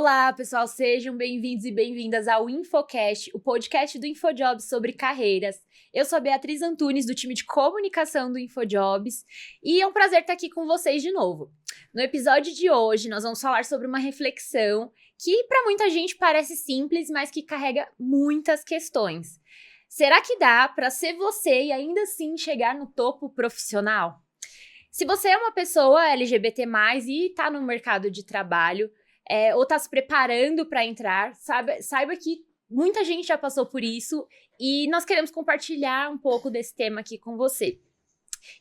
Olá, pessoal, sejam bem-vindos e bem-vindas ao InfoCast, o podcast do InfoJobs sobre carreiras. Eu sou a Beatriz Antunes, do time de comunicação do InfoJobs, e é um prazer estar aqui com vocês de novo. No episódio de hoje, nós vamos falar sobre uma reflexão que para muita gente parece simples, mas que carrega muitas questões. Será que dá para ser você e ainda assim chegar no topo profissional? Se você é uma pessoa LGBT+, e está no mercado de trabalho, ou está se preparando para entrar, saiba que muita gente já passou por isso e nós queremos compartilhar um pouco desse tema aqui com você.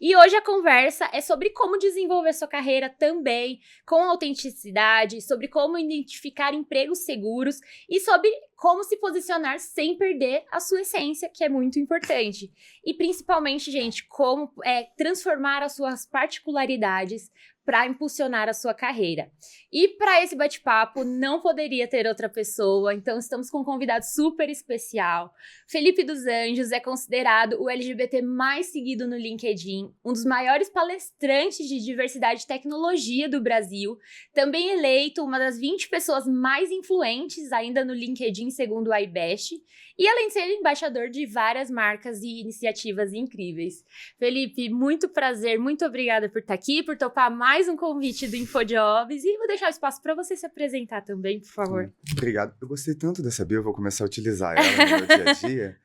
E hoje a conversa é sobre como desenvolver sua carreira também com autenticidade, sobre como identificar empregos seguros e sobre como se posicionar sem perder a sua essência, que é muito importante. E principalmente, gente, como transformar as suas particularidades para impulsionar a sua carreira. E para esse bate-papo não poderia ter outra pessoa, então estamos com um convidado super especial. Felipe dos Anjos é considerado o LGBT mais seguido no LinkedIn, um dos maiores palestrantes de diversidade e tecnologia do Brasil, também eleito uma das 20 pessoas mais influentes ainda no LinkedIn, segundo o iBest, e além de ser embaixador de várias marcas e iniciativas incríveis. Felipe, muito prazer, muito obrigada por estar aqui, por topar mais um convite do InfoJobs, e vou deixar o espaço para você se apresentar também, por favor. Obrigado. Eu gostei tanto dessa bio, eu vou começar a utilizar ela no meu dia a dia.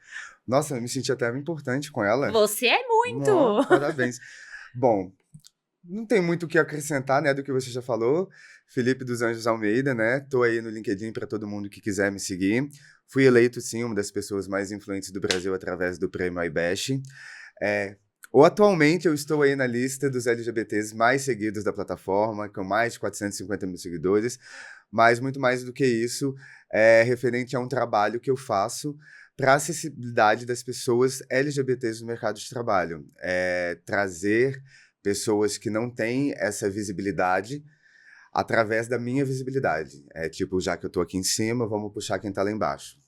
Nossa, eu me senti até importante com ela. Você é muito! Parabéns. Bom, não tem muito o que acrescentar, né, do que você já falou. Felipe dos Anjos Almeida, né? Tô aí no LinkedIn para todo mundo que quiser me seguir. Fui eleito, sim, uma das pessoas mais influentes do Brasil através do prêmio iBest. Atualmente eu estou aí na lista dos LGBTs mais seguidos da plataforma, com mais de 450 mil seguidores, mas muito mais do que isso, referente a um trabalho que eu faço para a acessibilidade das pessoas LGBTs no mercado de trabalho. Trazer pessoas que não têm essa visibilidade através da minha visibilidade. Já que eu estou aqui em cima, vamos puxar quem está lá embaixo.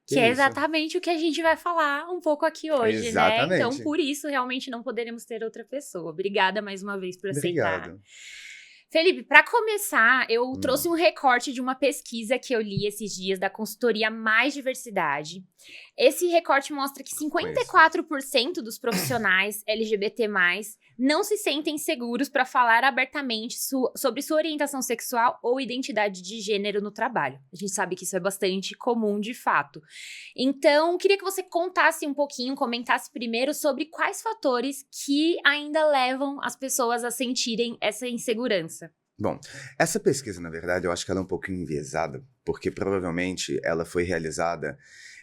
Que é exatamente o que a gente vai falar um pouco aqui hoje, exatamente, né? Então, por isso, realmente não poderemos ter outra pessoa. Obrigada mais uma vez por aceitar. Obrigado. Felipe, para começar, eu trouxe um recorte de uma pesquisa que eu li esses dias da consultoria Mais Diversidade. Esse recorte mostra que 54% dos profissionais LGBT+, não se sentem seguros para falar abertamente sobre sua orientação sexual ou identidade de gênero no trabalho. A gente sabe que isso é bastante comum, de fato. Então, queria que você contasse um pouquinho, comentasse primeiro sobre quais fatores que ainda levam as pessoas a sentirem essa insegurança. Bom, essa pesquisa, na verdade, eu acho que ela é um pouco enviesada, porque provavelmente ela foi realizada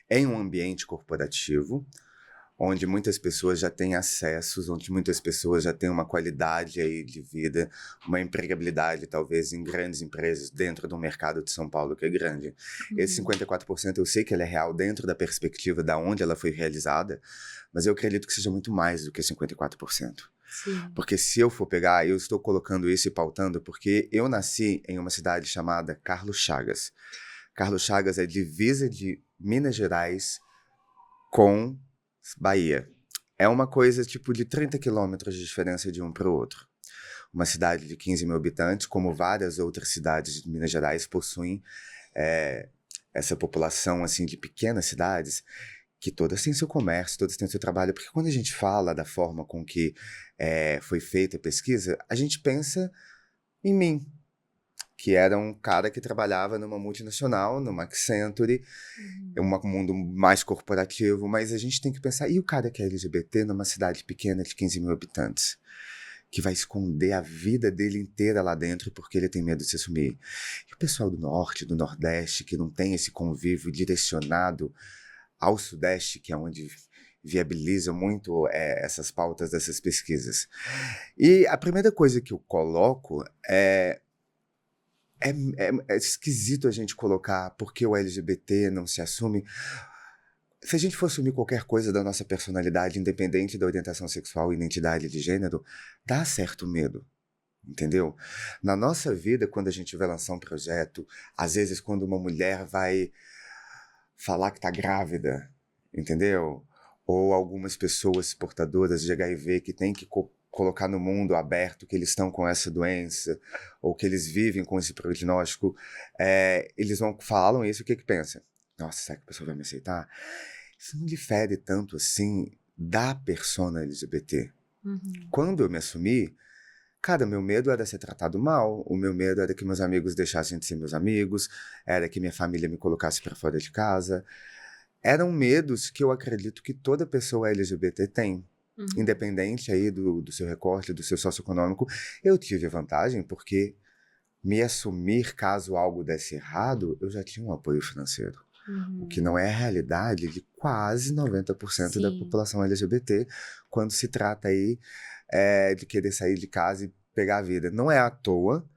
em um ambiente corporativo, onde muitas pessoas já têm acessos, onde muitas pessoas já têm uma qualidade aí de vida, uma empregabilidade, talvez, em grandes empresas dentro do mercado de São Paulo, que é grande. Esse 54% eu sei que ela é real dentro da perspectiva de onde ela foi realizada, mas eu acredito que seja muito mais do que 54%. Sim. Porque se eu for pegar, eu estou colocando isso e pautando porque eu nasci em uma cidade chamada Carlos Chagas. Carlos Chagas é divisa de Minas Gerais com Bahia. É uma coisa tipo de 30 quilômetros de diferença de um para o outro. Uma cidade de 15 mil habitantes, como várias outras cidades de Minas Gerais possuem essa população assim, de pequenas cidades, que todas têm seu comércio, todas têm seu trabalho, porque quando a gente fala da forma com que foi feita a pesquisa, a gente pensa em mim, que era um cara que trabalhava numa multinacional, numa Accenture, um mundo mais corporativo, mas a gente tem que pensar, e o cara que é LGBT numa cidade pequena de 15 mil habitantes? Que vai esconder a vida dele inteira lá dentro porque ele tem medo de se assumir. E o pessoal do Norte, do Nordeste, que não tem esse convívio direcionado ao Sudeste, que é onde viabiliza muito essas pautas dessas pesquisas. E a primeira coisa que eu coloco é esquisito a gente colocar porque o LGBT não se assume. Se a gente for assumir qualquer coisa da nossa personalidade, independente da orientação sexual e identidade de gênero, dá certo medo. Entendeu? Na nossa vida, quando a gente vai lançar um projeto, às vezes quando uma mulher vai falar que tá grávida, entendeu? Ou algumas pessoas portadoras de HIV que têm que colocar no mundo aberto que eles estão com essa doença, ou que eles vivem com esse prognóstico, eles falam isso, o que pensam? Nossa, será que a pessoa vai me aceitar? Isso não difere tanto assim da persona LGBT. Quando eu me assumi, cara, meu medo era ser tratado mal, o meu medo era que meus amigos deixassem de ser meus amigos, era que minha família me colocasse para fora de casa. Eram medos que eu acredito que toda pessoa LGBT tem. Independente aí do seu recorte, do seu socioeconômico. Eu tive vantagem porque me assumir caso algo desse errado, eu já tinha um apoio financeiro. O que não é a realidade de quase 90% da população LGBT quando se trata aí de querer sair de casa e pegar a vida. Não é à toa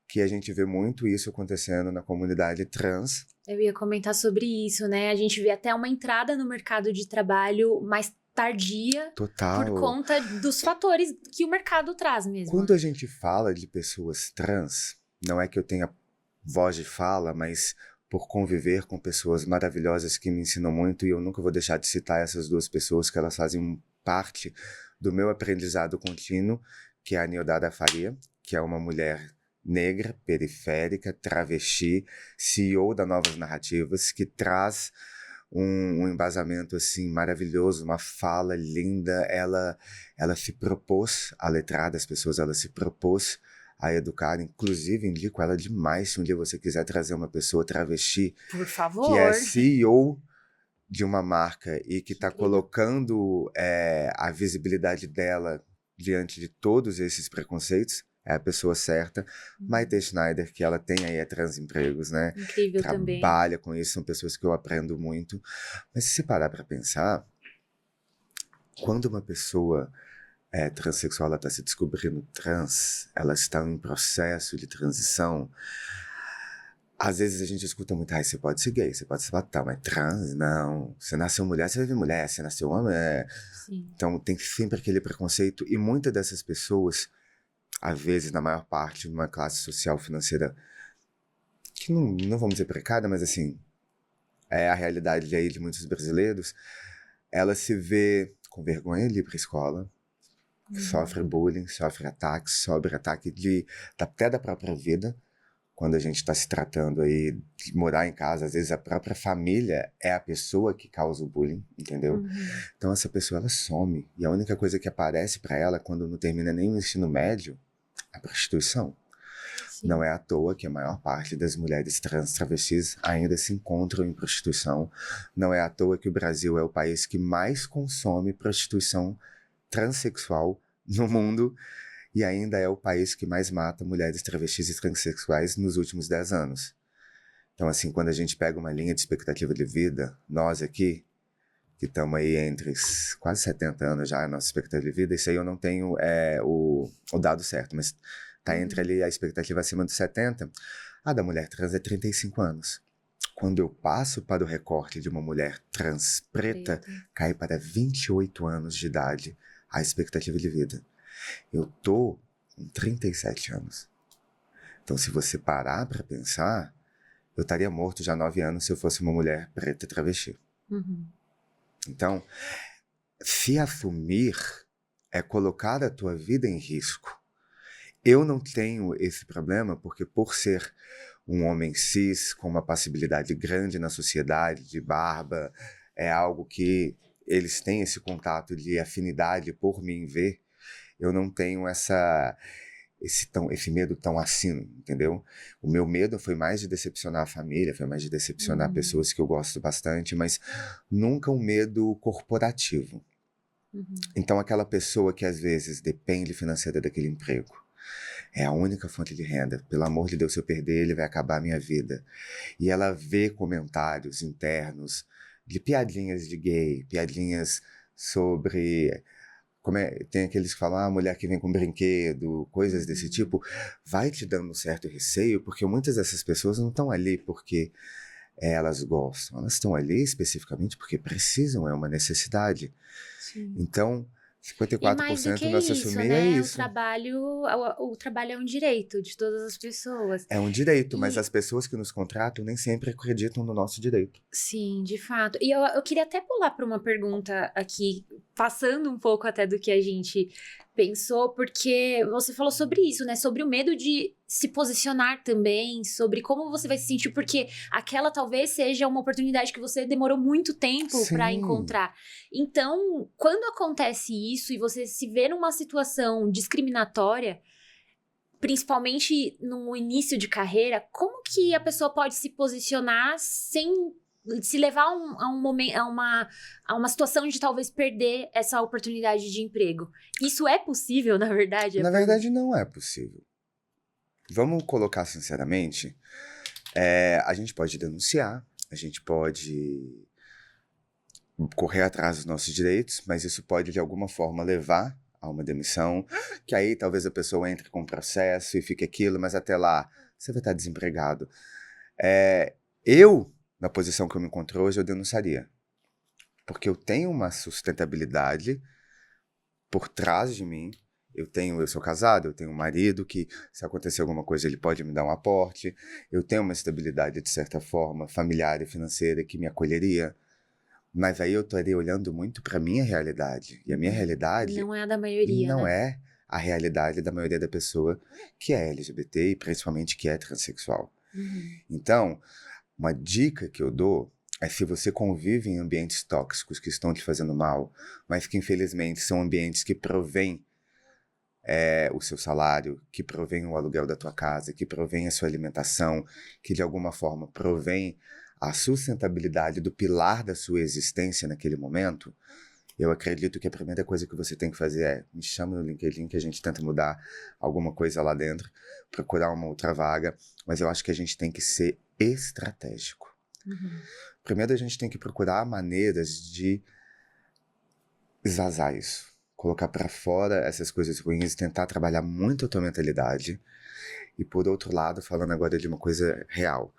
que a gente vê muito isso acontecendo na comunidade trans. Eu ia comentar sobre isso, né? A gente vê até uma entrada no mercado de trabalho mais tardia. Total. Por conta dos fatores que o mercado traz mesmo. Quando a gente fala de pessoas trans, não é que eu tenha voz de fala, mas por conviver com pessoas maravilhosas que me ensinam muito, e eu nunca vou deixar de citar essas duas pessoas, que elas fazem parte do meu aprendizado contínuo, que é a Nildara Faria, que é uma mulher negra, periférica, travesti, CEO da Novas Narrativas, que traz um embasamento assim maravilhoso, uma fala linda. Ela se propôs a letrar das pessoas, ela se propôs a educar. Inclusive, indico ela demais se um dia você quiser trazer uma pessoa travesti, por favor, que é CEO de uma marca e que está colocando a visibilidade dela diante de todos esses preconceitos. É a pessoa certa. Maite Schneider, que ela tem aí transempregos, né? Incrível também. Trabalha com isso, são pessoas que eu aprendo muito. Mas se você parar para pensar, quando uma pessoa transexual, ela está se descobrindo trans, ela está em processo de transição, às vezes a gente escuta muito, você pode ser gay, você pode ser batata, mas trans, não. Você nasceu mulher, você vai ver mulher, você nasceu homem, Sim. Então tem sempre aquele preconceito, e muitas dessas pessoas, às vezes, na maior parte, numa classe social financeira que não vamos dizer precária, mas assim, é a realidade aí de muitos brasileiros, ela se vê com vergonha de ir para a escola, sofre bullying, sofre ataques, até da própria vida, quando a gente está se tratando aí de morar em casa, às vezes a própria família é a pessoa que causa o bullying, entendeu? Então essa pessoa, ela some, e a única coisa que aparece para ela, quando não termina nem o ensino médio, é a prostituição. Sim. Não é à toa que a maior parte das mulheres trans travestis ainda se encontram em prostituição. Não é à toa que o Brasil é o país que mais consome prostituição transexual no mundo, e ainda é o país que mais mata mulheres travestis e transexuais nos últimos 10 anos. Então, assim, quando a gente pega uma linha de expectativa de vida, nós aqui, que estamos aí entre quase 70 anos já, a nossa expectativa de vida, isso aí eu não tenho o dado certo, mas está entre ali a expectativa acima dos 70, a da mulher trans é 35 anos. Quando eu passo para o recorte de uma mulher trans preta, cai para 28 anos de idade a expectativa de vida. Eu tô com 37 anos. Então, se você parar para pensar, eu estaria morto já há 9 anos se eu fosse uma mulher preta travesti. Então, se assumir é colocar a tua vida em risco. Eu não tenho esse problema porque, por ser um homem cis com uma passibilidade grande na sociedade, de barba, é algo que eles têm esse contato de afinidade por mim ver, eu não tenho esse medo tão assim, entendeu? O meu medo foi mais de decepcionar a família, foi mais de decepcionar pessoas que eu gosto bastante, mas nunca um medo corporativo. Então, aquela pessoa que às vezes depende financeira daquele emprego, é a única fonte de renda. Pelo amor de Deus, se eu perder, ele vai acabar a minha vida. E ela vê comentários internos de piadinhas de gay, piadinhas sobre... tem aqueles que falam, mulher que vem com brinquedo, coisas desse tipo. Vai te dando um certo receio, porque muitas dessas pessoas não estão ali porque elas gostam. Elas estão ali especificamente porque precisam, é uma necessidade. Sim. Então... 54% não se assumir né? é isso. O trabalho é um direito de todas as pessoas. É um direito, mas as pessoas que nos contratam nem sempre acreditam no nosso direito. Sim, de fato. E eu queria até pular para uma pergunta aqui, passando um pouco até do que a gente pensou, porque você falou sobre isso, né? Sobre o medo de se posicionar também, sobre como você vai se sentir, porque aquela talvez seja uma oportunidade que você demorou muito tempo para Sim. encontrar. Então, quando acontece isso e você se vê numa situação discriminatória, principalmente no início de carreira, como que a pessoa pode se posicionar sem se levar a um momento, a uma situação de talvez perder essa oportunidade de emprego? Isso é possível, na verdade? Na verdade, não é possível. Vamos colocar sinceramente, a gente pode denunciar, a gente pode correr atrás dos nossos direitos, mas isso pode, de alguma forma, levar a uma demissão, que aí talvez a pessoa entre com um processo e fique aquilo, mas até lá você vai estar desempregado. Eu, na posição que eu me encontro hoje, eu denunciaria. Porque eu tenho uma sustentabilidade por trás de mim. Eu sou casado, eu tenho um marido que, se acontecer alguma coisa, ele pode me dar um aporte. Eu tenho uma estabilidade, de certa forma, familiar e financeira que me acolheria. Mas aí eu estaria olhando muito para a minha realidade. E a minha realidade Não é a da maioria, não né? é a realidade da maioria da pessoa que é LGBT e principalmente que é transexual. Então, uma dica que eu dou é, se você convive em ambientes tóxicos que estão te fazendo mal, mas que infelizmente são ambientes que provêm o seu salário, que provém o aluguel da tua casa, que provém a sua alimentação, que de alguma forma provém a sustentabilidade do pilar da sua existência naquele momento, eu acredito que a primeira coisa que você tem que fazer é me chama no LinkedIn que a gente tenta mudar alguma coisa lá dentro, procurar uma outra vaga, mas eu acho que a gente tem que ser estratégico. Primeiro a gente tem que procurar maneiras de esvazar isso, colocar para fora essas coisas ruins, tentar trabalhar muito a tua mentalidade. E por outro lado, falando agora de uma coisa real,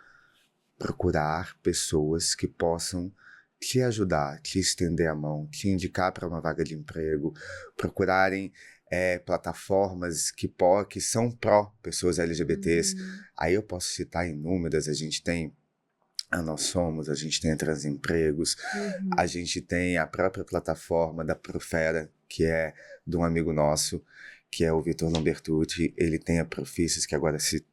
procurar pessoas que possam te ajudar, te estender a mão, te indicar para uma vaga de emprego, procurarem plataformas que são pró pessoas LGBTs. Aí eu posso citar inúmeras, a gente tem a Nós Somos, a gente tem a Transempregos, a gente tem a própria plataforma da Profera, que é de um amigo nosso, que é o Vitor Lambertucci. Ele tem a Profícios, que agora se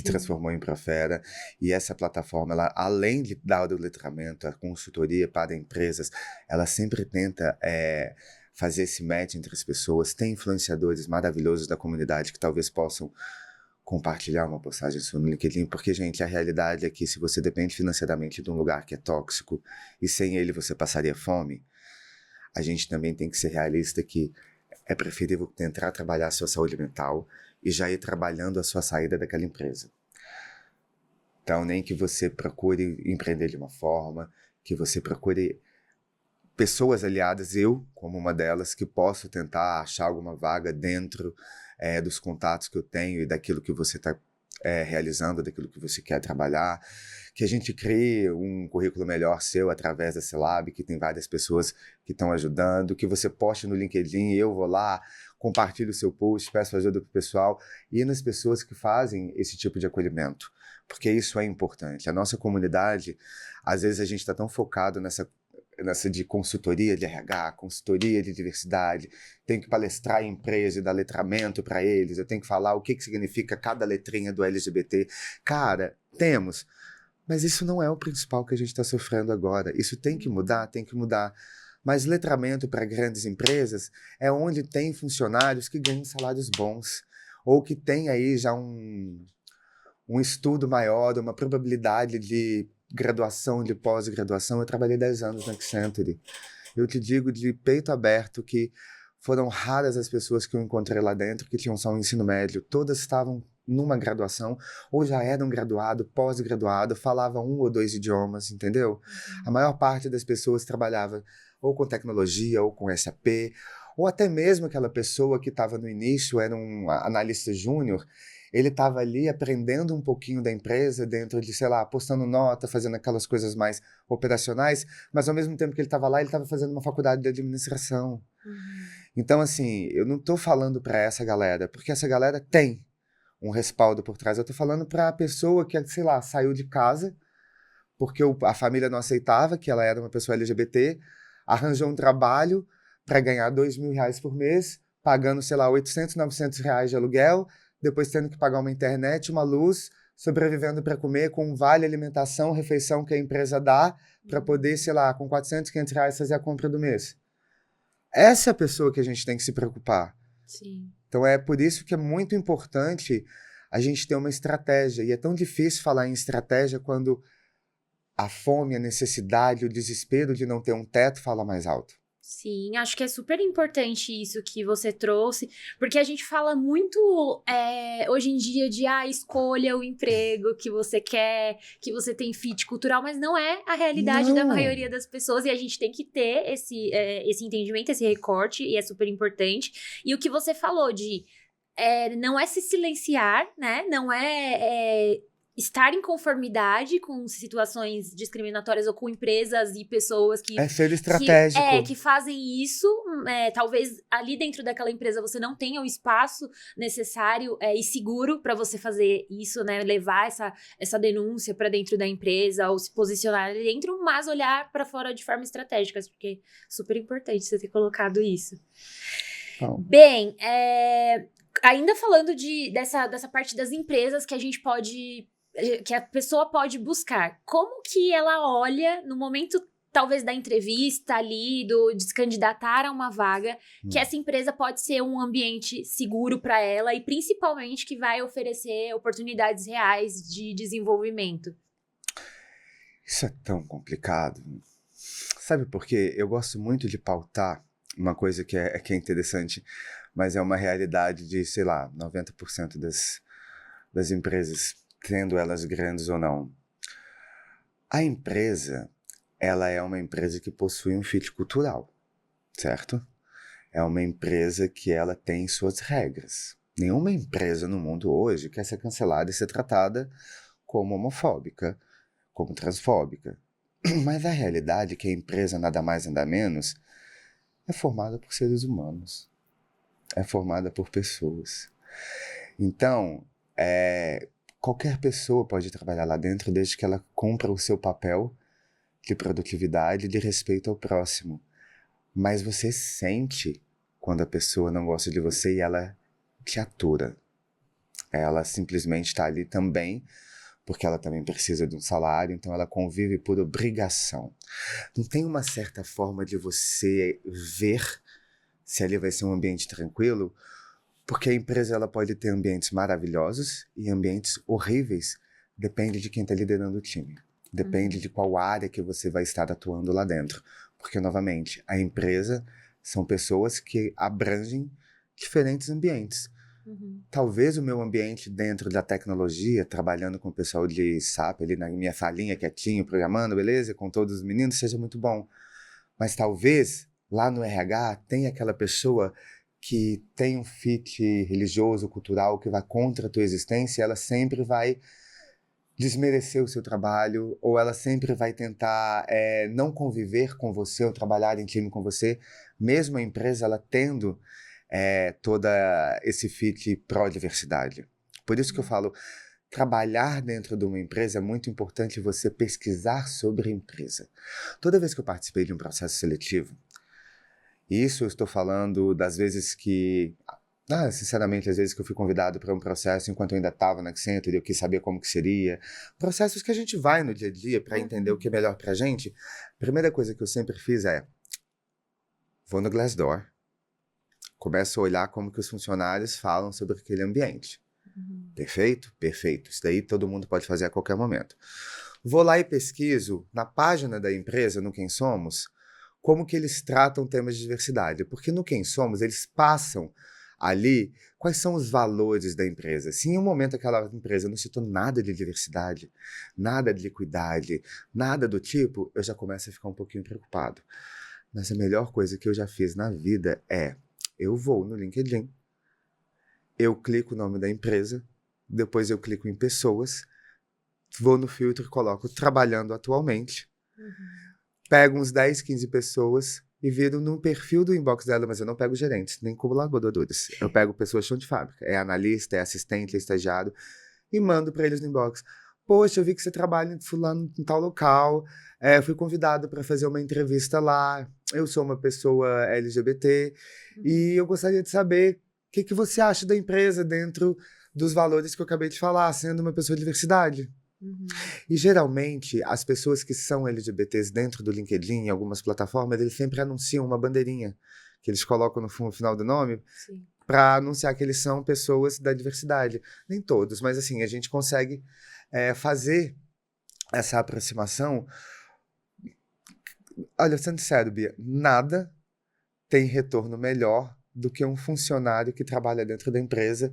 transformou em Profera, e essa plataforma, ela, além de dar o letramento, a consultoria para empresas, ela sempre tenta fazer esse match entre as pessoas. Tem influenciadores maravilhosos da comunidade que talvez possam compartilhar uma postagem sua no LinkedIn, porque, gente, a realidade é que se você depende financeiramente de um lugar que é tóxico e sem ele você passaria fome, a gente também tem que ser realista que é preferível tentar trabalhar a sua saúde mental e já ir trabalhando a sua saída daquela empresa. Então, nem que você procure empreender de uma forma, que você procure pessoas aliadas, eu como uma delas, que posso tentar achar alguma vaga dentro dos contatos que eu tenho e daquilo que você está realizando, daquilo que você quer trabalhar, que a gente crie um currículo melhor seu através da Celab, que tem várias pessoas que estão ajudando, que você poste no LinkedIn, eu vou lá, compartilho o seu post, peço ajuda para o pessoal e nas pessoas que fazem esse tipo de acolhimento, porque isso é importante. A nossa comunidade, às vezes a gente está tão focado nessa de consultoria de RH, consultoria de diversidade, tenho que palestrar em empresa e dar letramento para eles, eu tenho que falar o que significa cada letrinha do LGBT. Cara, temos, mas isso não é o principal que a gente está sofrendo agora. Isso tem que mudar, tem que mudar. Mas letramento para grandes empresas é onde tem funcionários que ganham salários bons, ou que tem aí já um estudo maior, uma probabilidade de graduação, de pós-graduação. Eu trabalhei 10 anos na Accenture. Eu te digo de peito aberto que foram raras as pessoas que eu encontrei lá dentro que tinham só um ensino médio. Todas estavam numa graduação, ou já eram graduado, pós-graduado, falavam 1 ou 2 idiomas, entendeu? A maior parte das pessoas trabalhava ou com tecnologia, ou com SAP, ou até mesmo aquela pessoa que estava no início, era um analista júnior, ele estava ali aprendendo um pouquinho da empresa dentro de, sei lá, postando nota, fazendo aquelas coisas mais operacionais, mas ao mesmo tempo que ele estava lá, ele estava fazendo uma faculdade de administração. Então, assim, eu não estou falando para essa galera, porque essa galera tem um respaldo por trás. Eu estou falando para a pessoa que, sei lá, saiu de casa porque a família não aceitava que ela era uma pessoa LGBT, arranjou um trabalho para ganhar R$2.000 por mês, pagando, sei lá, 800, 900 reais de aluguel, depois tendo que pagar uma internet, uma luz, sobrevivendo para comer com um vale alimentação, refeição que a empresa dá para poder, sei lá, com 400, 500 reais fazer a compra do mês. Essa é a pessoa que a gente tem que se preocupar. Sim. Então é por isso que é muito importante a gente ter uma estratégia. E é tão difícil falar em estratégia quando a fome, a necessidade, o desespero de não ter um teto fala mais alto. Sim, acho que é super importante isso que você trouxe, porque a gente fala muito hoje em dia de escolha o emprego que você quer, que você tem fit cultural, mas não é a realidade da maioria das pessoas e a gente tem que ter esse entendimento, esse recorte, e é super importante. E o que você falou de não é se silenciar, né? Não é estar em conformidade com situações discriminatórias ou com empresas e pessoas que... É ser estratégico. Que fazem isso. Talvez ali dentro daquela empresa você não tenha o espaço necessário e seguro para você fazer isso, né? Levar essa denúncia para dentro da empresa ou se posicionar ali dentro, mas olhar para fora de forma estratégica, porque é super importante você ter colocado isso. Bom. Bem, ainda falando dessa parte das empresas que a gente que a pessoa pode buscar, como que ela olha no momento, talvez, da entrevista ali, de se candidatar a uma vaga, que essa empresa pode ser um ambiente seguro para ela e principalmente que vai oferecer oportunidades reais de desenvolvimento? Isso é tão complicado. Sabe por quê? Eu gosto muito de pautar uma coisa que é interessante, mas é uma realidade de, sei lá, 90% das empresas, tendo elas grandes ou não. A empresa, ela é uma empresa que possui um fit cultural, certo? É uma empresa que ela tem suas regras. Nenhuma empresa no mundo hoje quer ser cancelada e ser tratada como homofóbica, como transfóbica. Mas a realidade é que a empresa, nada mais nada menos, é formada por seres humanos. É formada por pessoas. Então, qualquer pessoa pode trabalhar lá dentro desde que ela cumpra o seu papel de produtividade e de respeito ao próximo. Mas você sente quando a pessoa não gosta de você e ela te atura. Ela simplesmente está ali também porque ela também precisa de um salário, então ela convive por obrigação. Não tem uma certa forma de você ver se ali vai ser um ambiente tranquilo, porque a empresa ela pode ter ambientes maravilhosos e ambientes horríveis, depende de quem está liderando o time. Depende de qual área que você vai estar atuando lá dentro. Porque, novamente, a empresa são pessoas que abrangem diferentes ambientes. Talvez o meu ambiente dentro da tecnologia, trabalhando com o pessoal de SAP, ali na minha salinha, quietinho, programando, beleza? Com todos os meninos, seja muito bom. Mas talvez, lá no RH, tenha aquela pessoa que tem um fit religioso, cultural, que vai contra a tua existência, ela sempre vai desmerecer o seu trabalho, ou ela sempre vai tentar não conviver com você, ou trabalhar em time com você, mesmo a empresa ela tendo toda esse fit pró-diversidade. Por isso que eu falo, trabalhar dentro de uma empresa é muito importante você pesquisar sobre a empresa. Toda vez que eu participei de um processo seletivo, isso eu estou falando das vezes que... sinceramente, às vezes que eu fui convidado para um processo enquanto eu ainda estava na Accenture e eu quis saber como que seria. Processos que a gente vai no dia a dia para entender o que é melhor para a gente. A primeira coisa que eu sempre fiz vou no Glassdoor, começo a olhar como que os funcionários falam sobre aquele ambiente. Perfeito? Perfeito. Isso daí todo mundo pode fazer a qualquer momento. Vou lá e pesquiso na página da empresa, no Quem Somos, como que eles tratam temas de diversidade. Porque no Quem Somos eles passam ali, quais são os valores da empresa? Se em um momento aquela empresa não citou nada de diversidade, nada de equidade, nada do tipo, eu já começo a ficar um pouquinho preocupado. Mas a melhor coisa que eu já fiz na vida eu vou no LinkedIn, eu clico o nome da empresa, depois eu clico em pessoas, vou no filtro e coloco trabalhando atualmente, pego uns 10, 15 pessoas e viro no perfil do inbox dela, mas eu não pego gerentes, nem colaboradores. Eu pego pessoas chão de fábrica. É analista, é assistente, é estagiário, e mando para eles no inbox. poxa, eu vi que você trabalha em fulano em tal local, fui convidado para fazer uma entrevista lá, eu sou uma pessoa LGBT e eu gostaria de saber o que você acha da empresa dentro dos valores que eu acabei de falar, sendo uma pessoa de diversidade. E geralmente, as pessoas que são LGBTs dentro do LinkedIn, em algumas plataformas, eles sempre anunciam uma bandeirinha que eles colocam no final do nome para anunciar que eles são pessoas da diversidade. Nem todos, mas assim, a gente consegue fazer essa aproximação. Olha, sendo sério, Bia, nada tem retorno melhor do que um funcionário que trabalha dentro da empresa.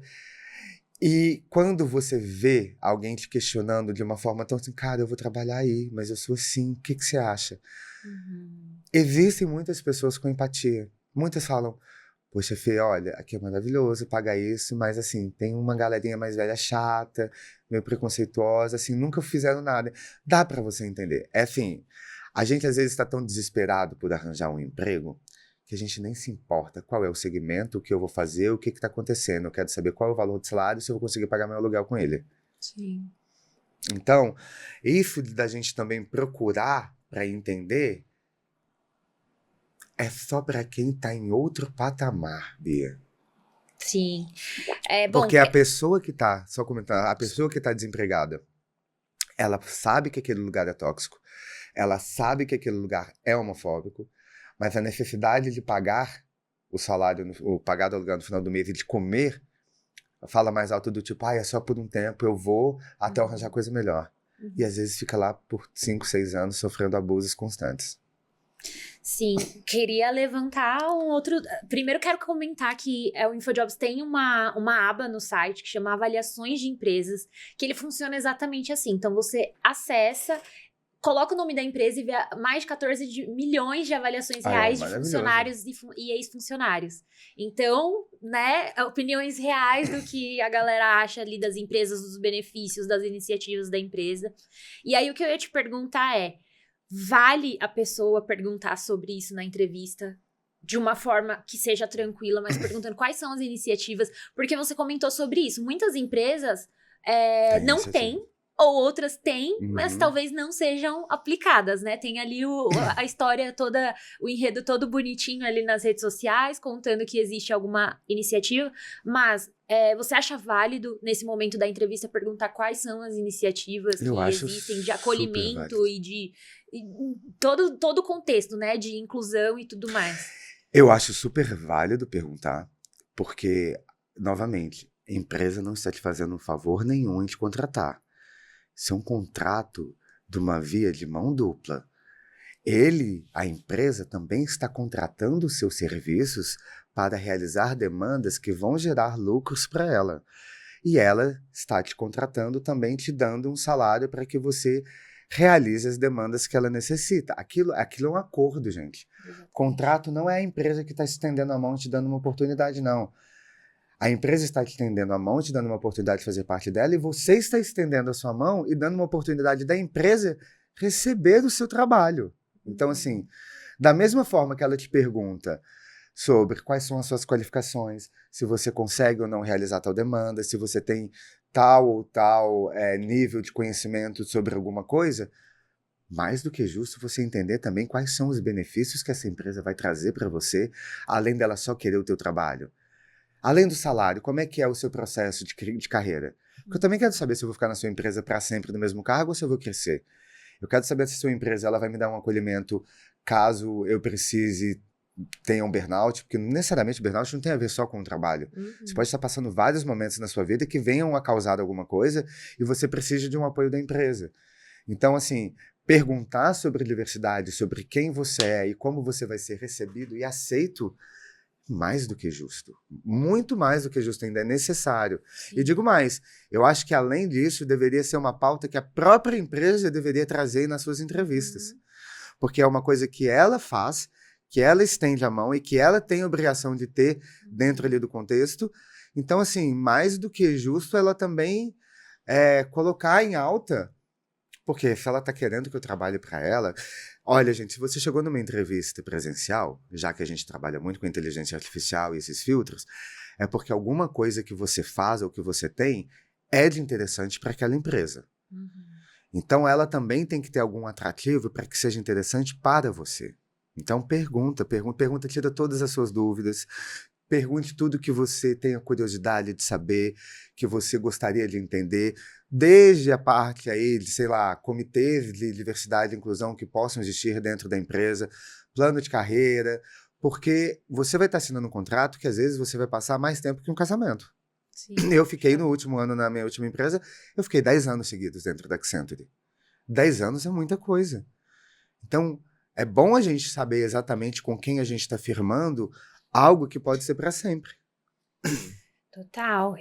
E quando você vê alguém te questionando de uma forma tão assim, cara, eu vou trabalhar aí, mas eu sou assim, o que você acha? Existem muitas pessoas com empatia. Muitas falam, poxa, Fê, olha, aqui é maravilhoso pagar isso, mas assim, tem uma galerinha mais velha chata, meio preconceituosa, assim, nunca fizeram nada. Dá pra você entender. Enfim, a gente às vezes está tão desesperado por arranjar um emprego que a gente nem se importa qual é o segmento, o que eu vou fazer, o que está acontecendo. Eu quero saber qual é o valor do salário, se eu vou conseguir pagar meu aluguel com ele. Sim. Então, isso da gente também procurar para entender é só para quem está em outro patamar, Bia. Sim. Porque a pessoa que está, só comentar, a pessoa que está desempregada, ela sabe que aquele lugar é tóxico, ela sabe que aquele lugar é homofóbico, mas a necessidade de pagar o salário, o pagar o aluguel no final do mês e de comer, fala mais alto do tipo, é só por um tempo, eu vou até eu arranjar coisa melhor. E às vezes fica lá por 5, 6 anos sofrendo abusos constantes. Sim, queria levantar um outro... Primeiro quero comentar que o InfoJobs tem uma aba no site que chama Avaliações de Empresas, que ele funciona exatamente assim. Então você acessa, coloca o nome da empresa e vê mais de 14 milhões de avaliações reais de funcionários e ex-funcionários. Então, né, opiniões reais do que a galera acha ali das empresas, dos benefícios, das iniciativas da empresa. E aí o que eu ia te perguntar vale a pessoa perguntar sobre isso na entrevista de uma forma que seja tranquila, mas perguntando quais são as iniciativas, porque você comentou sobre isso. Muitas empresas não têm, ou outras têm, mas talvez não sejam aplicadas, né? Tem ali a história toda, o enredo todo bonitinho ali nas redes sociais, contando que existe alguma iniciativa, mas você acha válido, nesse momento da entrevista, perguntar quais são as iniciativas que existem de acolhimento e de todo o contexto, né? De inclusão e tudo mais? Eu acho super válido perguntar, porque, novamente, a empresa não está te fazendo um favor nenhum em te contratar. Isso é um contrato de uma via de mão dupla. A empresa, também está contratando os seus serviços para realizar demandas que vão gerar lucros para ela. E ela está te contratando também, te dando um salário para que você realize as demandas que ela necessita. Aquilo é um acordo, gente. Exatamente. Contrato não é a empresa que está estendendo a mão e te dando uma oportunidade, não. A empresa está te estendendo a mão, te dando uma oportunidade de fazer parte dela, e você está estendendo a sua mão e dando uma oportunidade da empresa receber o seu trabalho. Então, assim, da mesma forma que ela te pergunta sobre quais são as suas qualificações, se você consegue ou não realizar tal demanda, se você tem tal ou tal nível de conhecimento sobre alguma coisa, mais do que justo você entender também quais são os benefícios que essa empresa vai trazer para você, além dela só querer o teu trabalho. Além do salário, como é que é o seu processo de carreira? Porque eu também quero saber se eu vou ficar na sua empresa para sempre no mesmo cargo ou se eu vou crescer. Eu quero saber se a sua empresa ela vai me dar um acolhimento caso eu precise tenha um burnout, porque necessariamente o burnout não tem a ver só com o trabalho. Você pode estar passando vários momentos na sua vida que venham a causar alguma coisa e você precisa de um apoio da empresa. Então, assim, perguntar sobre diversidade, sobre quem você é e como você vai ser recebido e aceito, mais do que justo. Muito mais do que justo, ainda é necessário. Sim. E digo mais, eu acho que além disso, deveria ser uma pauta que a própria empresa deveria trazer nas suas entrevistas. Porque é uma coisa que ela faz, que ela estende a mão e que ela tem a obrigação de ter dentro ali do contexto. Então, assim, mais do que justo, ela também colocar em alta, porque se ela está querendo que eu trabalhe para ela... Olha, gente, se você chegou numa entrevista presencial, já que a gente trabalha muito com inteligência artificial e esses filtros, é porque alguma coisa que você faz ou que você tem é de interessante para aquela empresa. Então, ela também tem que ter algum atrativo para que seja interessante para você. Então, pergunta, tira todas as suas dúvidas, pergunte tudo que você tenha curiosidade de saber, que você gostaria de entender, desde a parte aí de, sei lá, comitês de diversidade e inclusão que possam existir dentro da empresa, plano de carreira, porque você vai estar assinando um contrato que às vezes você vai passar mais tempo que um casamento. Sim. Eu fiquei no último ano, na minha última empresa, eu fiquei 10 anos seguidos dentro da Accenture. 10 anos é muita coisa. Então, é bom a gente saber exatamente com quem a gente está firmando algo que pode ser para sempre. Total.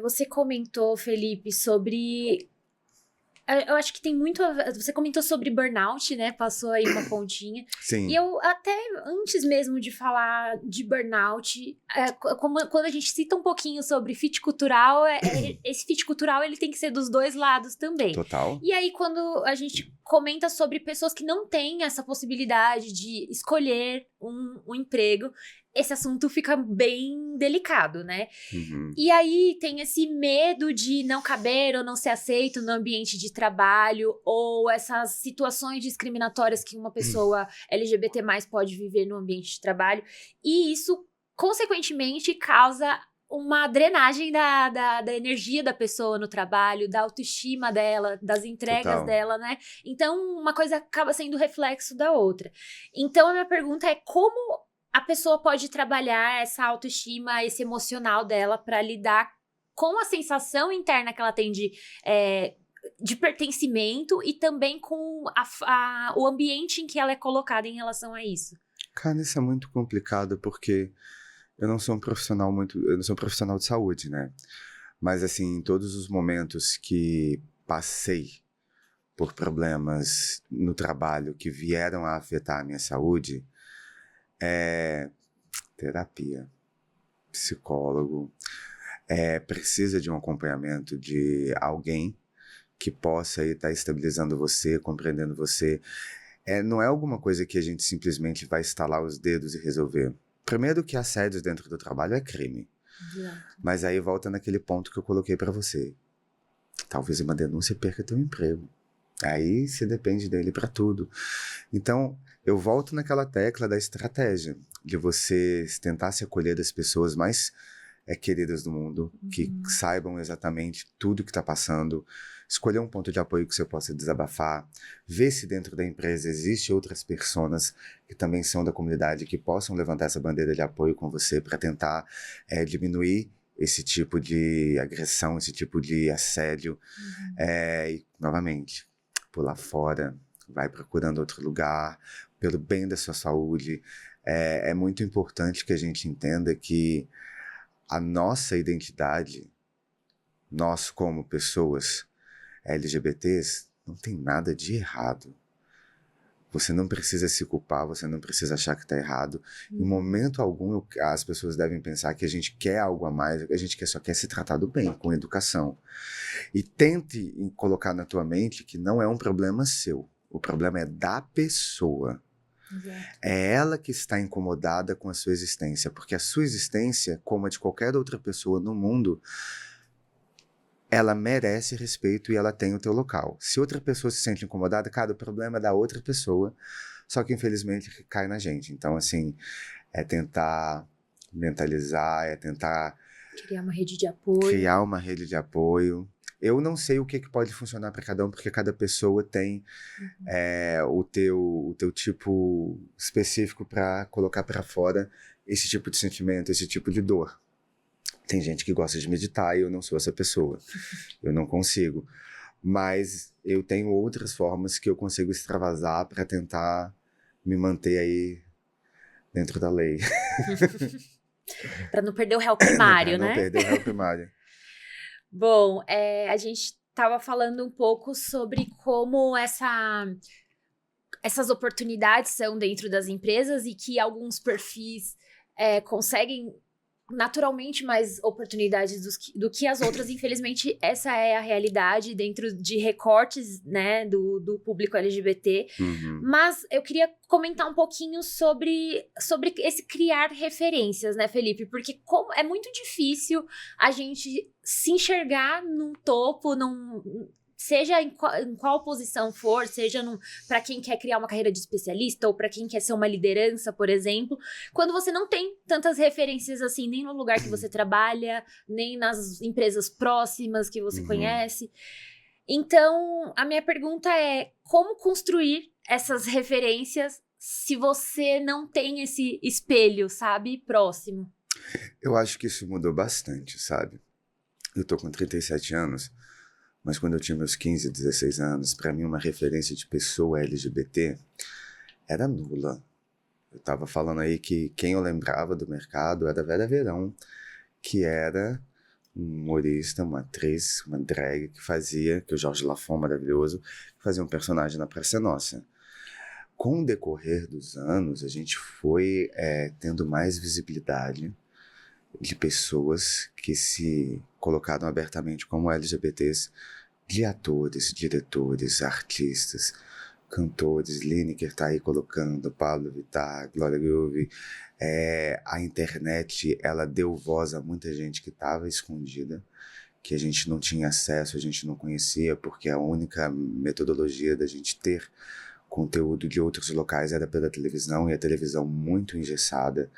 Você comentou, Felipe, sobre... Eu acho que tem muito a ver... Você comentou sobre burnout, né? Passou aí uma pontinha. Sim. E eu, até antes mesmo de falar de burnout, quando a gente cita um pouquinho sobre fit cultural, esse fit cultural ele tem que ser dos dois lados também. Total. E aí, quando a gente comenta sobre pessoas que não têm essa possibilidade de escolher um emprego, esse assunto fica bem delicado, né? Uhum. E aí tem esse medo de não caber ou não ser aceito no ambiente de trabalho, ou essas situações discriminatórias que uma pessoa LGBT+ pode viver no ambiente de trabalho. E isso, consequentemente, causa uma drenagem da energia da pessoa no trabalho, da autoestima dela, das entregas Total. dela, né? Então, uma coisa acaba sendo reflexo da outra. Então, a minha pergunta é como a pessoa pode trabalhar essa autoestima, esse emocional dela para lidar com a sensação interna que ela tem de pertencimento e também com o ambiente em que ela é colocada em relação a isso. Cara, isso é muito complicado porque eu não sou um profissional de saúde, né? Mas assim, em todos os momentos que passei por problemas no trabalho que vieram a afetar a minha saúde, terapia, psicólogo, precisa de um acompanhamento de alguém que possa estar estabilizando você, compreendendo você. Não é alguma coisa que a gente simplesmente vai estalar os dedos e resolver. Primeiro que assédios dentro do trabalho é crime. Exato. Mas aí volta naquele ponto que eu coloquei para você. Talvez uma denúncia perca teu emprego. Aí você depende dele para tudo. Então, eu volto naquela tecla da estratégia, de você tentar se acolher das pessoas mais queridas do mundo, que saibam exatamente tudo que está passando, escolher um ponto de apoio que você possa desabafar, ver se dentro da empresa existe outras pessoas que também são da comunidade que possam levantar essa bandeira de apoio com você para tentar diminuir esse tipo de agressão, esse tipo de assédio. E, novamente, pular fora, vai procurando outro lugar, pelo bem da sua saúde. É muito importante que a gente entenda que a nossa identidade, nós como pessoas LGBTs, não tem nada de errado. Você não precisa se culpar, você não precisa achar que está errado. Em momento algum, as pessoas devem pensar que a gente quer algo a mais, a gente só quer ser tratado bem, com educação. E tente colocar na tua mente que não é um problema seu, o problema é da pessoa. Exato. É ela que está incomodada com a sua existência, porque a sua existência, como a de qualquer outra pessoa no mundo, ela merece respeito e ela tem o teu local. Se outra pessoa se sente incomodada, cara, o problema é da outra pessoa, só que infelizmente cai na gente. Então, assim, é tentar mentalizar, é tentar Criar uma rede de apoio. criar uma rede de apoio. Eu não sei o que pode funcionar para cada um, porque cada pessoa tem o teu tipo específico para colocar para fora esse tipo de sentimento, esse tipo de dor. Tem gente que gosta de meditar e eu não sou essa pessoa. Eu não consigo. Mas eu tenho outras formas que eu consigo extravasar para tentar me manter aí dentro da lei. Para não perder o réu primário, Pra não né? perder o réu primário. Bom, a gente estava falando um pouco sobre como essas oportunidades são dentro das empresas e que alguns perfis conseguem naturalmente mais oportunidades do que as outras. Infelizmente, essa é a realidade dentro de recortes, né, do público LGBT. Uhum. Mas eu queria comentar um pouquinho sobre esse criar referências, né, Felipe? Porque como é muito difícil a gente se enxergar num topo, seja em qual posição for, seja para quem quer criar uma carreira de especialista ou para quem quer ser uma liderança, por exemplo, quando você não tem tantas referências assim, nem no lugar que você trabalha, nem nas empresas próximas que você conhece. Então, a minha pergunta é: como construir essas referências se você não tem esse espelho, sabe, próximo? Eu acho que isso mudou bastante, sabe? Eu tô com 37 anos, mas quando eu tinha meus 15, 16 anos, pra mim uma referência de pessoa LGBT era nula. Eu tava falando aí que quem eu lembrava do mercado era a Vera Verão, que era um humorista, uma atriz, uma drag que o Jorge Lafon, maravilhoso, que fazia um personagem na Praça Nossa. Com o decorrer dos anos, a gente foi tendo mais visibilidade de pessoas que se colocaram abertamente como LGBTs, de atores, diretores, artistas, cantores. Lineker tá aí colocando, Pablo Vittar, Glória Groove. A internet, ela deu voz a muita gente que estava escondida, que a gente não tinha acesso, a gente não conhecia, porque a única metodologia da gente ter conteúdo de outros locais era pela televisão, e a televisão muito engessada,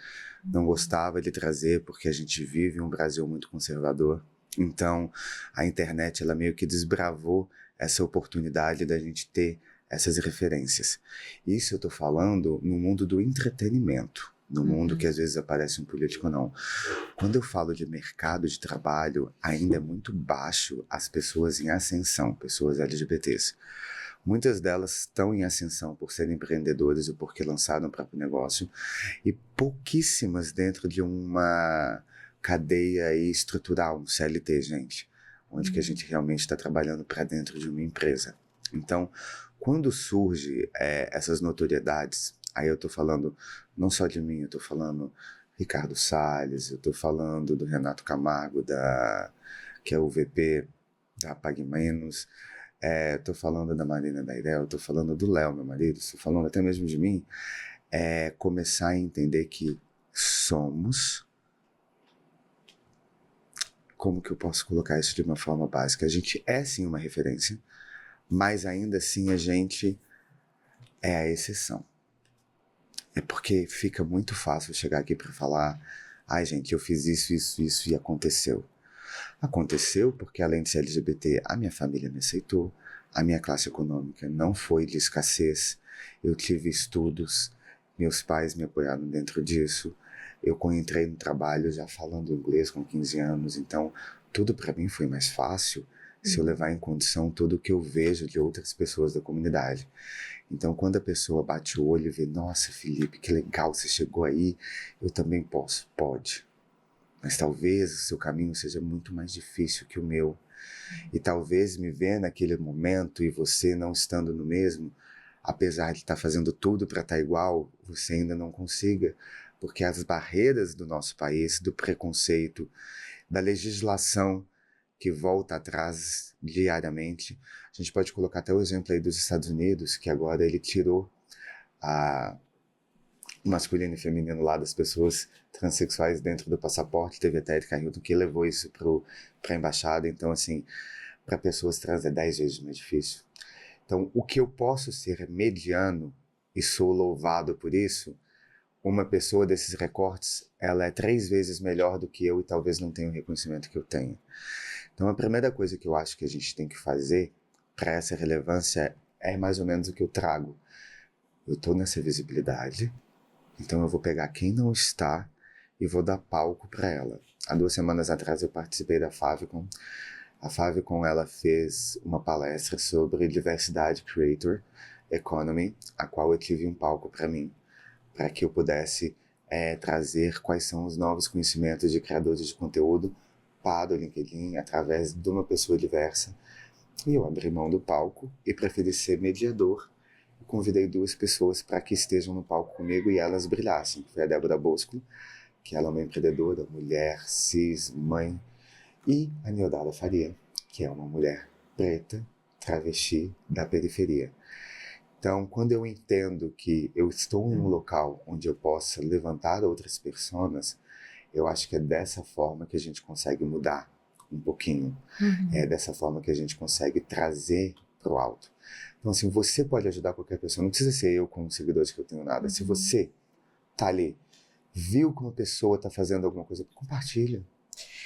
não gostava de trazer, porque a gente vive um Brasil muito conservador. Então, a internet, ela meio que desbravou essa oportunidade da gente ter essas referências. Isso eu tô falando no mundo do entretenimento, no mundo que às vezes aparece um político, não. Quando eu falo de mercado de trabalho, ainda é muito baixo as pessoas em ascensão, pessoas LGBTs. Muitas delas estão em ascensão por serem empreendedoras ou porque lançaram o próprio negócio, e pouquíssimas dentro de uma cadeia estrutural, um CLT, gente, onde que a gente realmente está trabalhando para dentro de uma empresa. Então, quando surge essas notoriedades, aí eu estou falando não só de mim, eu estou falando Ricardo Salles, eu estou falando do Renato Camargo, que é o VP da Pague Menos, tô falando da Marina Dairel, tô falando do Léo, meu marido, estou falando até mesmo de mim, começar a entender que somos... Como que eu posso colocar isso de uma forma básica? A gente é sim uma referência, mas ainda assim a gente é a exceção. É porque fica muito fácil chegar aqui para falar: ai gente, eu fiz isso e aconteceu. Aconteceu porque, além de ser LGBT, a minha família me aceitou, a minha classe econômica não foi de escassez, eu tive estudos, meus pais me apoiaram dentro disso, eu entrei no trabalho já falando inglês com 15 anos, então tudo para mim foi mais fácil se eu levar em condição tudo o que eu vejo de outras pessoas da comunidade. Então, quando a pessoa bate o olho e vê: nossa, Felipe, que legal, você chegou aí, eu também posso. Pode. Mas talvez o seu caminho seja muito mais difícil que o meu. E talvez me ver naquele momento e você não estando no mesmo, apesar de estar fazendo tudo para estar igual, você ainda não consiga. Porque as barreiras do nosso país, do preconceito, da legislação que volta atrás diariamente. A gente pode colocar até o exemplo aí dos Estados Unidos, que agora ele tirou o masculino e feminino lá das pessoas transexuais dentro do passaporte. Teve até Erika Hilton que levou isso para a embaixada. Então, assim, para pessoas trans é 10 vezes mais difícil. Então, o que eu posso ser mediano, e sou louvado por isso, uma pessoa desses recortes, ela é 3 vezes melhor do que eu e talvez não tenha o reconhecimento que eu tenho. Então, a primeira coisa que eu acho que a gente tem que fazer para essa relevância é mais ou menos o que eu trago. Eu estou nessa visibilidade, então eu vou pegar quem não está e vou dar palco para ela. Há 2 semanas atrás eu participei da Favicon. A Favicon, ela fez uma palestra sobre diversidade creator economy, a qual eu tive um palco para mim, para que eu pudesse trazer quais são os novos conhecimentos de criadores de conteúdo para o LinkedIn através de uma pessoa diversa. E eu abri mão do palco e preferi ser mediador. Convidei 2 pessoas para que estejam no palco comigo e elas brilhassem. Foi a Débora Bosco, que ela é uma empreendedora, mulher, cis, mãe, e a Niodala Faria, que é uma mulher preta, travesti da periferia. Então, quando eu entendo que eu estou em um local onde eu possa levantar outras pessoas, eu acho que é dessa forma que a gente consegue mudar um pouquinho. Uhum. É dessa forma que a gente consegue trazer para o alto. Então, assim, você pode ajudar qualquer pessoa. Não precisa ser eu com os seguidores que eu tenho nada. Se você tá ali, viu que uma pessoa tá fazendo alguma coisa, compartilha.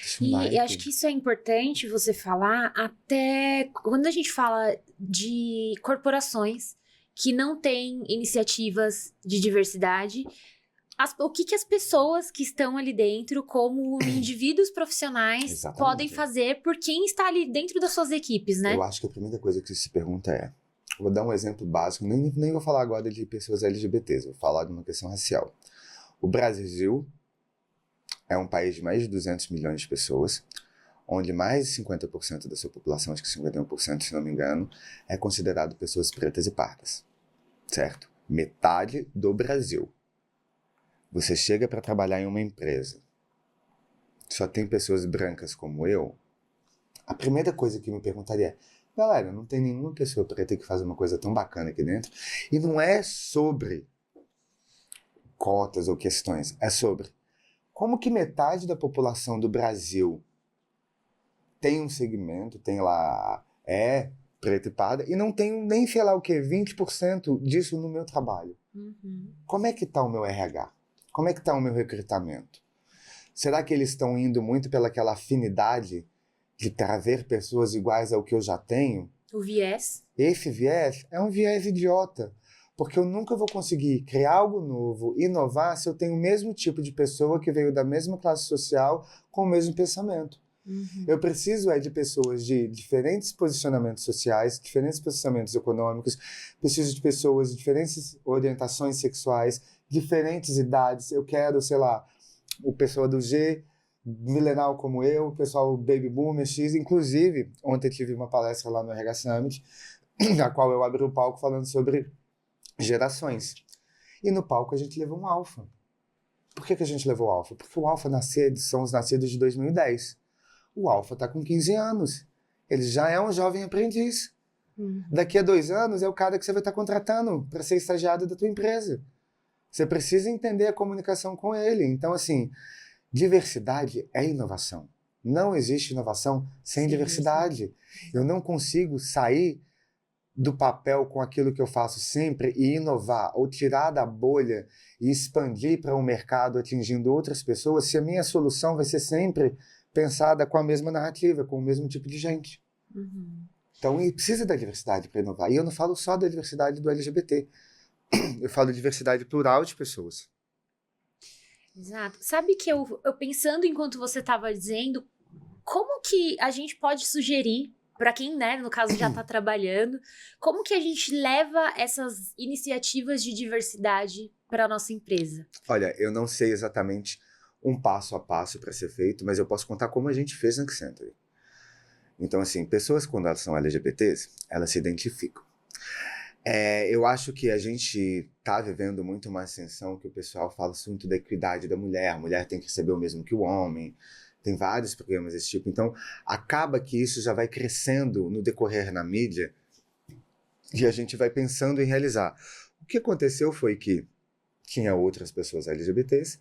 Deixa um like. E acho que isso é importante você falar até quando a gente fala de corporações que não têm iniciativas de diversidade, o que as pessoas que estão ali dentro, como indivíduos profissionais, Exatamente. podem fazer por quem está ali dentro das suas equipes, né? Eu acho que a primeira coisa que se pergunta é, vou dar um exemplo básico, nem vou falar agora de pessoas LGBTs, vou falar de uma questão racial. O Brasil é um país de mais de 200 milhões de pessoas, onde mais de 50% da sua população, acho que 51%, se não me engano, é considerado pessoas pretas e pardas, certo? Metade do Brasil. Você chega para trabalhar em uma empresa, só tem pessoas brancas como eu, a primeira coisa que me perguntaria é, galera, não tem nenhuma pessoa preta que faz uma coisa tão bacana aqui dentro? E não é sobre cotas ou questões, é sobre como que metade da população do Brasil tem um segmento, tem lá, é preta e parda, e não tem nem, sei lá o que, 20% disso no meu trabalho. Uhum. Como é que tá o meu RH? Como é que tá o meu recrutamento? Será que eles estão indo muito pelaquela afinidade de trazer pessoas iguais ao que eu já tenho? O viés. Esse viés é um viés idiota, porque eu nunca vou conseguir criar algo novo, inovar, se eu tenho o mesmo tipo de pessoa que veio da mesma classe social com o mesmo pensamento. Uhum. Eu preciso de pessoas de diferentes posicionamentos sociais, diferentes posicionamentos econômicos, preciso de pessoas de diferentes orientações sexuais, diferentes idades. Eu quero, sei lá, o pessoal do G, milenal como eu, o pessoal Baby Boomer, X. Inclusive, ontem tive uma palestra lá no RH Summit, na qual eu abri o palco falando sobre gerações. E no palco a gente levou um alfa. Por que a gente levou o alfa? Porque o alfa são os nascidos de 2010. O alfa está com 15 anos. Ele já é um jovem aprendiz. Daqui a 2 anos é o cara que você vai estar contratando para ser estagiário da tua empresa. Você precisa entender a comunicação com ele. Então, assim, diversidade é inovação. Não existe inovação sem diversidade. Eu não consigo sair do papel com aquilo que eu faço sempre e inovar, ou tirar da bolha e expandir para um mercado atingindo outras pessoas, se a minha solução vai ser sempre pensada com a mesma narrativa, com o mesmo tipo de gente. Uhum. Então, precisa da diversidade para inovar. E eu não falo só da diversidade do LGBT. Eu falo de diversidade plural de pessoas. Exato. Sabe que eu pensando enquanto você estava dizendo, como que a gente pode sugerir para quem, né, no caso já está trabalhando, como que a gente leva essas iniciativas de diversidade para a nossa empresa? Olha, eu não sei exatamente um passo a passo para ser feito, mas eu posso contar como a gente fez na Accenture. Então, assim, pessoas quando elas são LGBTs, elas se identificam. Eu acho que a gente está vivendo muito uma ascensão que o pessoal fala muito da equidade da mulher. A mulher tem que receber o mesmo que o homem. Tem vários programas desse tipo. Então, acaba que isso já vai crescendo no decorrer na mídia e a gente vai pensando em realizar. O que aconteceu foi que tinha outras pessoas LGBTs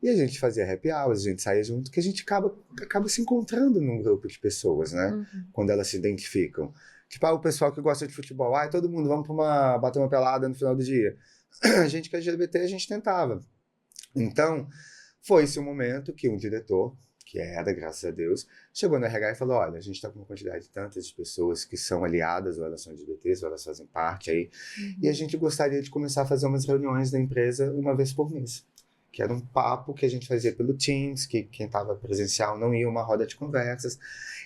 e a gente fazia happy hours, a gente saía junto, que a gente acaba se encontrando num grupo de pessoas, né? Uhum. Quando elas se identificam. Tipo, o pessoal que gosta de futebol, todo mundo, vamos bater uma pelada no final do dia. A gente que é LGBT, a gente tentava. Então, foi esse o momento que um diretor, que era, graças a Deus, chegou no RH e falou, olha, a gente está com uma quantidade de tantas de pessoas que são aliadas, ou elas são LGBTs, ou elas fazem parte aí, e a gente gostaria de começar a fazer umas reuniões da empresa uma vez por mês. Que era um papo que a gente fazia pelo Teams, que quem estava presencial não ia, uma roda de conversas.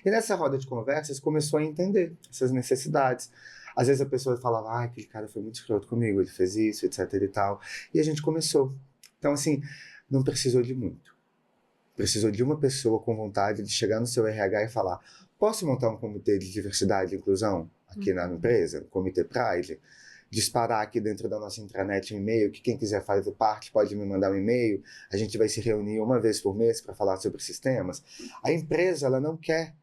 E nessa roda de conversas começou a entender essas necessidades. Às vezes a pessoa falava, aquele cara foi muito escroto comigo, ele fez isso, etc e tal. E a gente começou. Então, assim, não precisou de muito. Precisou de uma pessoa com vontade de chegar no seu RH e falar, posso montar um comitê de diversidade e inclusão aqui na empresa? Um comitê Pride? Disparar aqui dentro da nossa intranet um e-mail, que quem quiser fazer parte pode me mandar um e-mail, a gente vai se reunir uma vez por mês para falar sobre sistemas. A empresa, ela não quer...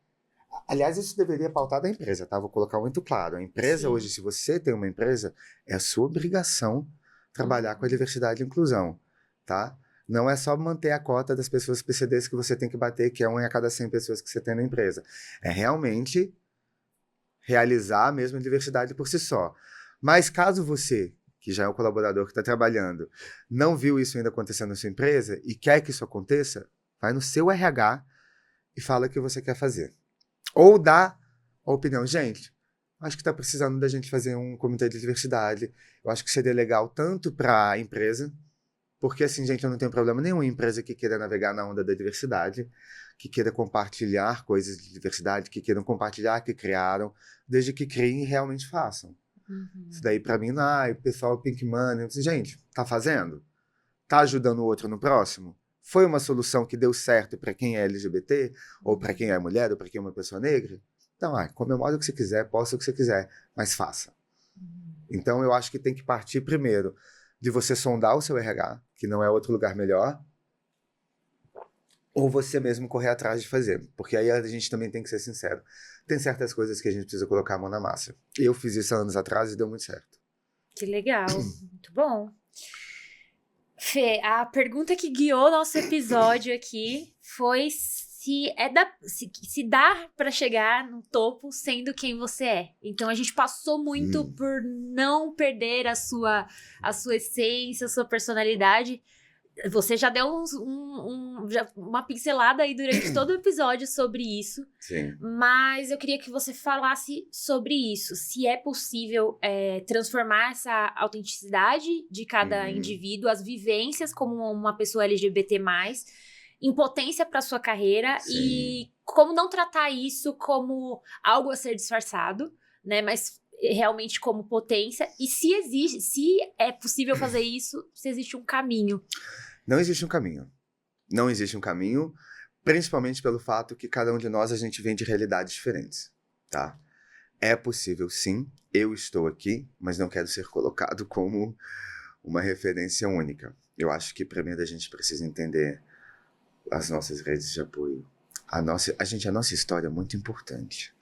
Aliás, isso deveria pautar da empresa, tá? Vou colocar muito claro. A empresa hoje, se você tem uma empresa, é a sua obrigação trabalhar com a diversidade e inclusão, tá? Não é só manter a cota das pessoas PCDs que você tem que bater, que é 1 a cada 100 pessoas que você tem na empresa. É realmente realizar mesmo a diversidade por si só. Mas caso você, que já é o colaborador que está trabalhando, não viu isso ainda acontecendo na sua empresa e quer que isso aconteça, vai no seu RH e fala o que você quer fazer. Ou dá a opinião. Gente, acho que está precisando da gente fazer um comitê de diversidade. Eu acho que seria legal tanto para a empresa, porque assim, gente, eu não tenho problema nenhum em empresa que queira navegar na onda da diversidade, que queira compartilhar coisas de diversidade, que queiram compartilhar, que criaram, desde que criem e realmente façam. Isso daí para mim, o pessoal Pink Money, gente, tá fazendo? Tá ajudando o outro no próximo? Foi uma solução que deu certo para quem é LGBT, ou para quem é mulher, ou para quem é uma pessoa negra? Então, comemore o que você quiser, posta o que você quiser, mas faça. Então, eu acho que tem que partir primeiro de você sondar o seu RH, que não é outro lugar melhor, ou você mesmo correr atrás de fazer. Porque aí a gente também tem que ser sincero. Tem certas coisas que a gente precisa colocar a mão na massa. Eu fiz isso anos atrás e deu muito certo. Que legal, muito bom. Fê, a pergunta que guiou nosso episódio aqui foi se dá pra chegar no topo sendo quem você é. Então a gente passou muito por não perder a sua essência, a sua personalidade. Você já deu uma pincelada aí durante todo o episódio sobre isso. Sim. Mas eu queria que você falasse sobre isso. Se é possível transformar essa autenticidade de cada indivíduo, as vivências como uma pessoa LGBT+, em potência para sua carreira. Sim. E como não tratar isso como algo a ser disfarçado, né? Mas realmente como potência. E se é possível fazer isso, se existe um caminho. Não existe um caminho. Não existe um caminho, principalmente pelo fato que cada um de nós, a gente vem de realidades diferentes, tá? É possível, sim. Eu estou aqui, mas não quero ser colocado como uma referência única. Eu acho que, primeiro, a gente precisa entender as nossas redes de apoio. A nossa história é muito importante.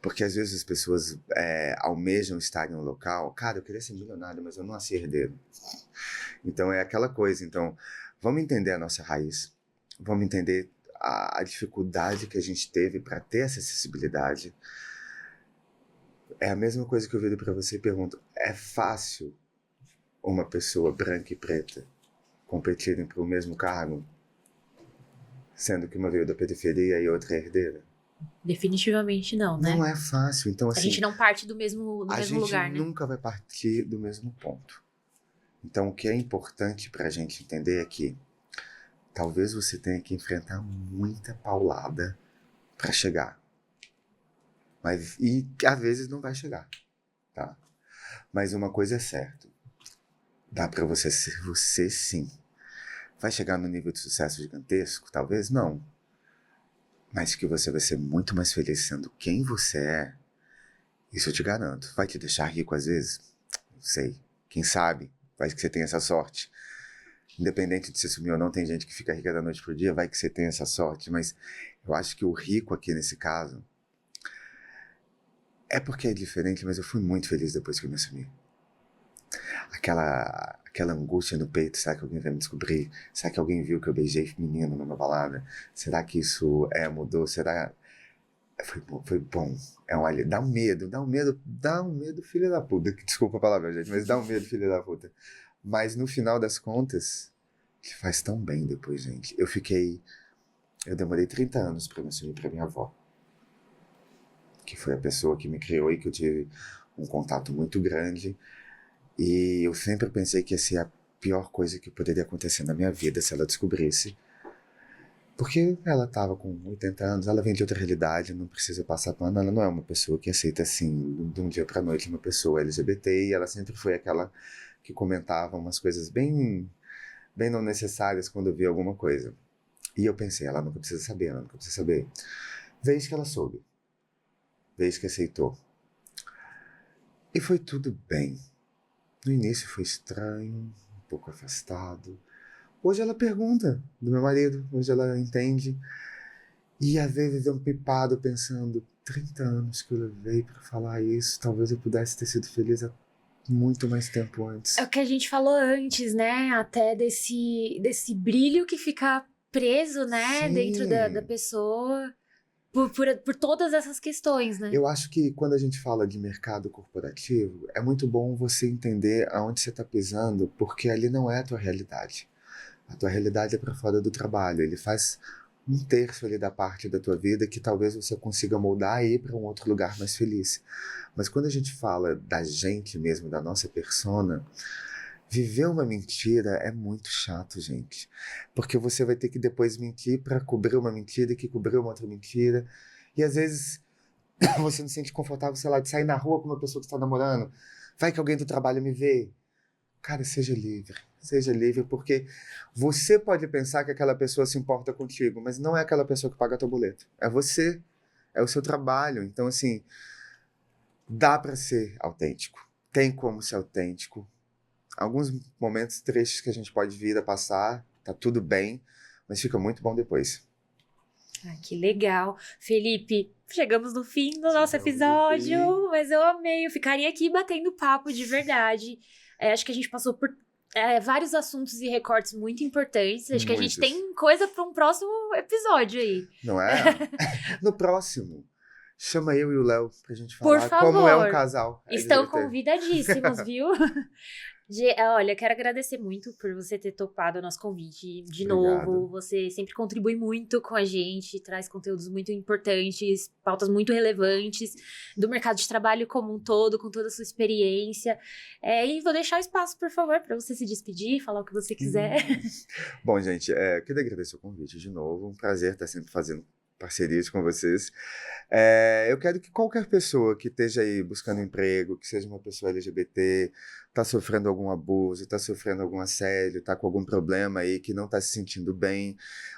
Porque, às vezes, as pessoas almejam estar em um local. Cara, eu queria ser milionário, mas eu não nasci herdeiro. Então, é aquela coisa. Então, vamos entender a nossa raiz. Vamos entender a dificuldade que a gente teve para ter essa acessibilidade. É a mesma coisa que eu viro para você e pergunto. É fácil uma pessoa branca e preta competirem para o mesmo cargo, sendo que uma veio da periferia e outra é herdeira? Definitivamente não, né? Não é fácil. Então, assim, a gente não parte do mesmo lugar, né? A gente nunca vai partir do mesmo ponto. Então, o que é importante para a gente entender é que talvez você tenha que enfrentar muita paulada para chegar. E às vezes não vai chegar, tá? Mas uma coisa é certa. Dá para você ser você, sim. Vai chegar no nível de sucesso gigantesco? Talvez não. Mas que você vai ser muito mais feliz sendo quem você é, isso eu te garanto. Vai te deixar rico às vezes? Não sei. Quem sabe? Vai que você tenha essa sorte. Independente de se sumir ou não, tem gente que fica rica da noite pro dia, vai que você tenha essa sorte. Mas eu acho que o rico aqui nesse caso é porque é diferente, mas eu fui muito feliz depois que eu me assumi. Aquela angústia no peito, será que alguém vai me descobrir? Será que alguém viu que eu beijei menino numa balada? Será que isso mudou? Será... Foi bom. É um alívio. Dá um medo, filha da puta. Desculpa a palavra, gente, mas dá um medo, filha da puta. Mas no final das contas, te faz tão bem depois, gente. Eu demorei 30 anos pra me assumir pra minha avó, que foi a pessoa que me criou e que eu tive um contato muito grande. E eu sempre pensei que ia ser a pior coisa que poderia acontecer na minha vida se ela descobrisse. Porque ela estava com 80 anos, ela vem de outra realidade, não precisa passar pano. Ela não é uma pessoa que aceita assim, de um dia pra noite, uma pessoa LGBT. E ela sempre foi aquela que comentava umas coisas bem não necessárias quando via alguma coisa. E eu pensei, ela nunca precisa saber. Vez que ela soube. Vez que aceitou. E foi tudo bem. No início foi estranho, um pouco afastado. Hoje ela pergunta do meu marido, hoje ela entende. E às vezes eu pipado pensando, 30 anos que eu levei pra falar isso, talvez eu pudesse ter sido feliz há muito mais tempo antes. É o que a gente falou antes, né? Até desse brilho que fica preso, né? Sim. Dentro da pessoa. Por todas essas questões, né? Eu acho que quando a gente fala de mercado corporativo, é muito bom você entender aonde você está pisando, porque ali não é a tua realidade. A tua realidade é para fora do trabalho. Ele faz 1/3 ali da parte da tua vida que talvez você consiga moldar e ir para um outro lugar mais feliz. Mas quando a gente fala da gente mesmo, da nossa persona, viver uma mentira é muito chato, gente. Porque você vai ter que depois mentir para cobrir uma mentira que cobriu uma outra mentira. E às vezes você não se sente confortável, sei lá, de sair na rua com uma pessoa que está namorando. Vai que alguém do trabalho me vê. Cara, seja livre. Seja livre, porque você pode pensar que aquela pessoa se importa contigo, mas não é aquela pessoa que paga teu boleto. É você. É o seu trabalho. Então, assim, dá para ser autêntico. Tem como ser autêntico. Alguns momentos tristes que a gente pode vir a passar, tá tudo bem, mas fica muito bom depois. Ah, que legal. Felipe, chegamos no fim do nosso episódio, mas eu amei. Eu ficaria aqui batendo papo de verdade. Acho que a gente passou por vários assuntos e recortes muito importantes. Acho que a gente tem coisa para um próximo episódio aí. Não é? No próximo, chama eu e o Léo pra gente Por falar favor. como é um casal. Estão convidadíssimos, viu? Olha, quero agradecer muito por você ter topado o nosso convite de novo. Você sempre contribui muito com a gente, traz conteúdos muito importantes, pautas muito relevantes do mercado de trabalho como um todo, com toda a sua experiência. E vou deixar o espaço, por favor, para você se despedir, falar o que você quiser. Bom, gente, queria agradecer o convite de novo. Um prazer estar sempre fazendo parcerias com vocês. Eu quero que qualquer pessoa que esteja aí buscando emprego, que seja uma pessoa LGBT, está sofrendo algum abuso, está sofrendo algum assédio, está com algum problema aí, que não está se sentindo bem,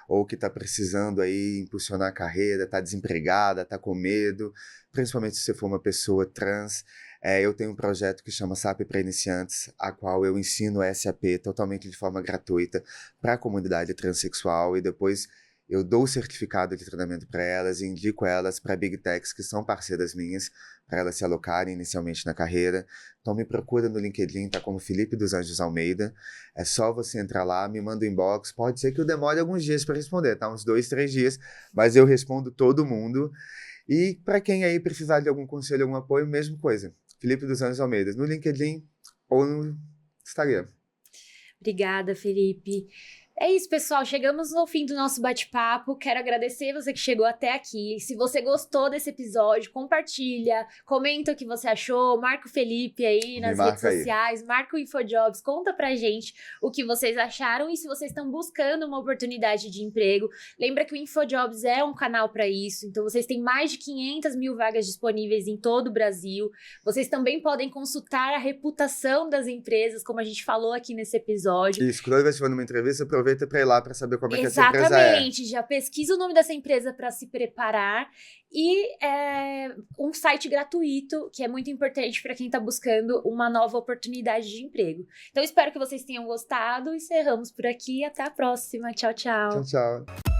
ou que está precisando aí impulsionar a carreira, está desempregada, está com medo, principalmente se você for uma pessoa trans. Eu tenho um projeto que chama SAP para Iniciantes, a qual eu ensino SAP totalmente de forma gratuita para a comunidade transexual, e depois eu dou o certificado de treinamento para elas e indico elas para Big Techs, que são parceiras minhas, para elas se alocarem inicialmente na carreira. Então me procura no LinkedIn, tá como Felipe dos Anjos Almeida. É só você entrar lá, me manda um inbox. Pode ser que eu demore alguns dias para responder, tá? Uns 2, 3 dias, mas eu respondo todo mundo. E para quem aí precisar de algum conselho, algum apoio, mesma coisa. Felipe dos Anjos Almeida, no LinkedIn ou no Instagram. Obrigada, Felipe. É isso, pessoal. Chegamos no fim do nosso bate-papo. Quero agradecer você que chegou até aqui. Se você gostou desse episódio, compartilha, comenta o que você achou, marca o Felipe aí nas redes sociais, marca o InfoJobs, conta pra gente o que vocês acharam e se vocês estão buscando uma oportunidade de emprego. Lembra que o InfoJobs é um canal para isso, então vocês têm mais de 500 mil vagas disponíveis em todo o Brasil. Vocês também podem consultar a reputação das empresas, como a gente falou aqui nesse episódio. Isso, toda vez que for numa entrevista, aproveita para ir lá para saber como é que essa empresa é. Exatamente, já pesquisa o nome dessa empresa para se preparar e um site gratuito, que é muito importante para quem está buscando uma nova oportunidade de emprego. Então, espero que vocês tenham gostado. Encerramos por aqui. Até a próxima. Tchau, tchau. Tchau, tchau.